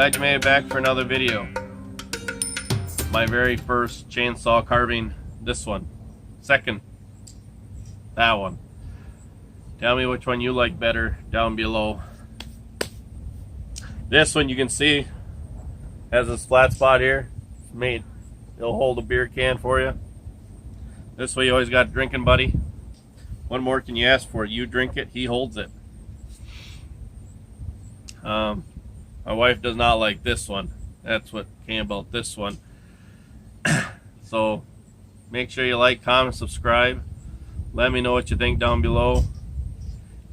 glad you made it back for another video. My very first chainsaw carving, this one. Second, that one. Tell me which one you like better down below. This one you can see has this flat spot here. It's made, it'll hold a beer can for you. This way you always got a drinking buddy. What more can you ask for? You drink it, he holds it. My wife does not like this one. That's what came about this one. So make sure you like, comment, subscribe. Let me know what you think down below.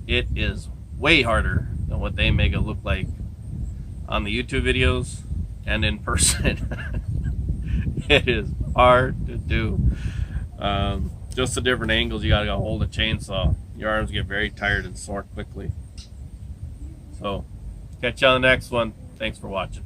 It is way harder than what they make it look like on the YouTube videos and in person. It is hard to do. Just the different angles you gotta hold a chainsaw. Your arms get very tired and sore quickly. So catch you on the next one. Thanks for watching.